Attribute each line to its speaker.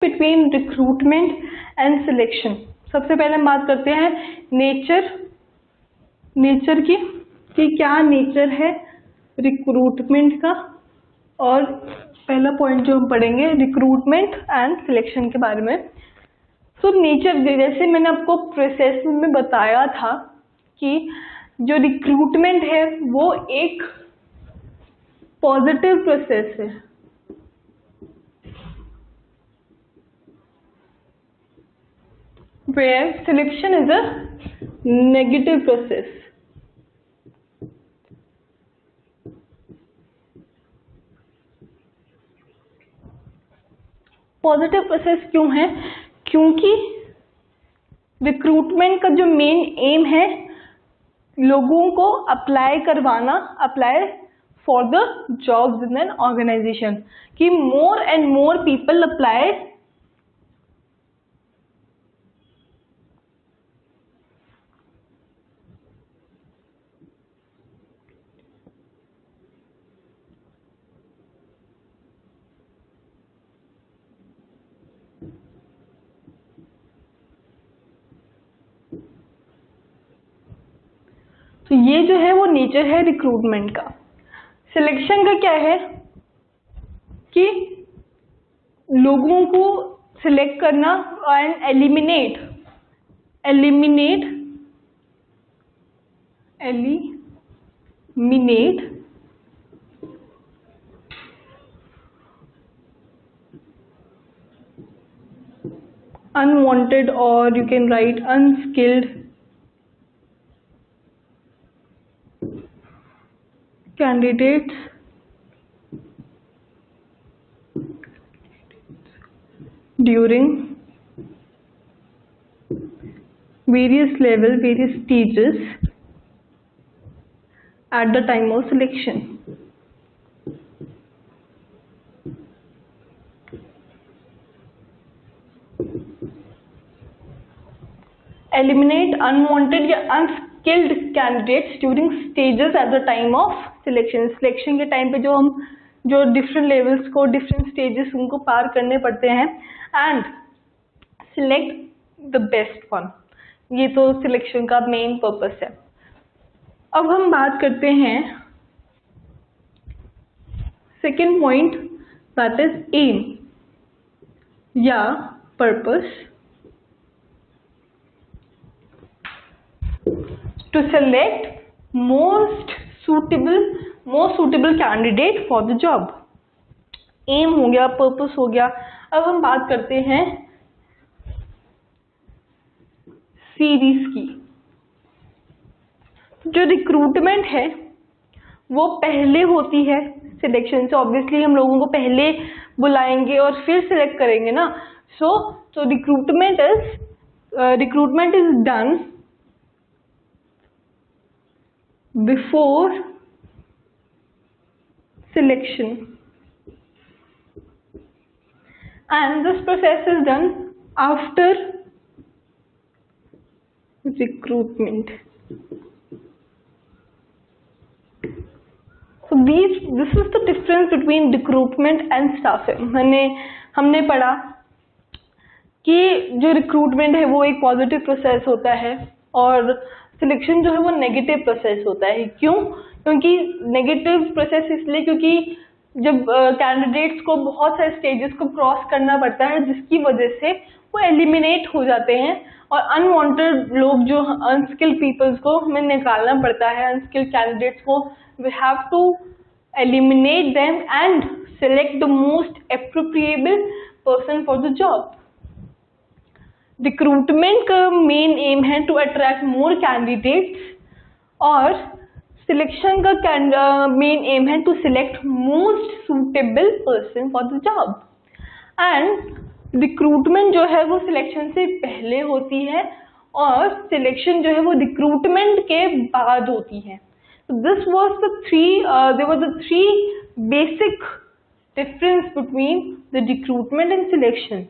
Speaker 1: Between recruitment and selection. सबसे पहले हम बात करते हैं नेचर की, कि क्या नेचर है रिक्रूटमेंट का, और पहला पॉइंट जो हम पढ़ेंगे रिक्रूटमेंट एंड सिलेक्शन के बारे में। सो नेचर, जैसे मैंने आपको प्रोसेस में बताया था कि जो रिक्रूटमेंट है वो एक पॉजिटिव प्रोसेस है, where selection is a negative process. Positive process क्यों है? क्योंकि रिक्रूटमेंट का जो मेन एम है लोगों को अप्लाई करवाना, apply for the jobs in an organization, कि more and more people apply तो ये जो है वो नेचर है रिक्रूटमेंट का। सिलेक्शन का क्या है कि लोगों को सिलेक्ट करना and eliminate unwanted, or you can write unskilled candidates during various stages at the time of selection. Eliminate unwanted या unskilled candidates during stages at the time of selection. Selection के time पे जो different levels को, different stages उनको पार करने पड़ते हैं, and select the best one. ये तो सिलेक्शन का मेन पर्पस है। अब हम बात करते हैं second point, that is aim या purpose. To select most suitable candidate for the job. Aim हो गया, पर्पस हो गया। अब हम बात करते हैं सीरीज की। जो रिक्रूटमेंट है वो पहले होती है सिलेक्शन से। ऑब्वियसली हम लोगों को पहले बुलाएंगे और फिर सिलेक्ट करेंगे ना। So recruitment is done before selection, and this process is done after recruitment. So this is the difference between recruitment and staffing. हमने पढ़ा कि जो रिक्रूटमेंट है वो एक पॉजिटिव प्रोसेस होता है और सिलेक्शन जो है वो नेगेटिव प्रोसेस होता है। क्यों? क्योंकि नेगेटिव प्रोसेस इसलिए क्योंकि जब कैंडिडेट्स को बहुत सारे स्टेजेस को क्रॉस करना पड़ता है, जिसकी वजह से वो एलिमिनेट हो जाते हैं, और अनवांटेड लोग, जो अनस्किल्ड पीपल्स को हमें निकालना पड़ता है, अनस्किल्ड कैंडिडेट्स को we have to eliminate them and select the most appropriable person for the job. Recruitment का मेन एम है टू अट्रैक्ट मोर कैंडिडेट्स, और सिलेक्शन का मेन एम है to select most suitable person for the job. And recruitment जो है वो selection से पहले होती है और सिलेक्शन जो है वो रिक्रूटमेंट के बाद होती है। This was there was the three basic difference between the recruitment and selection.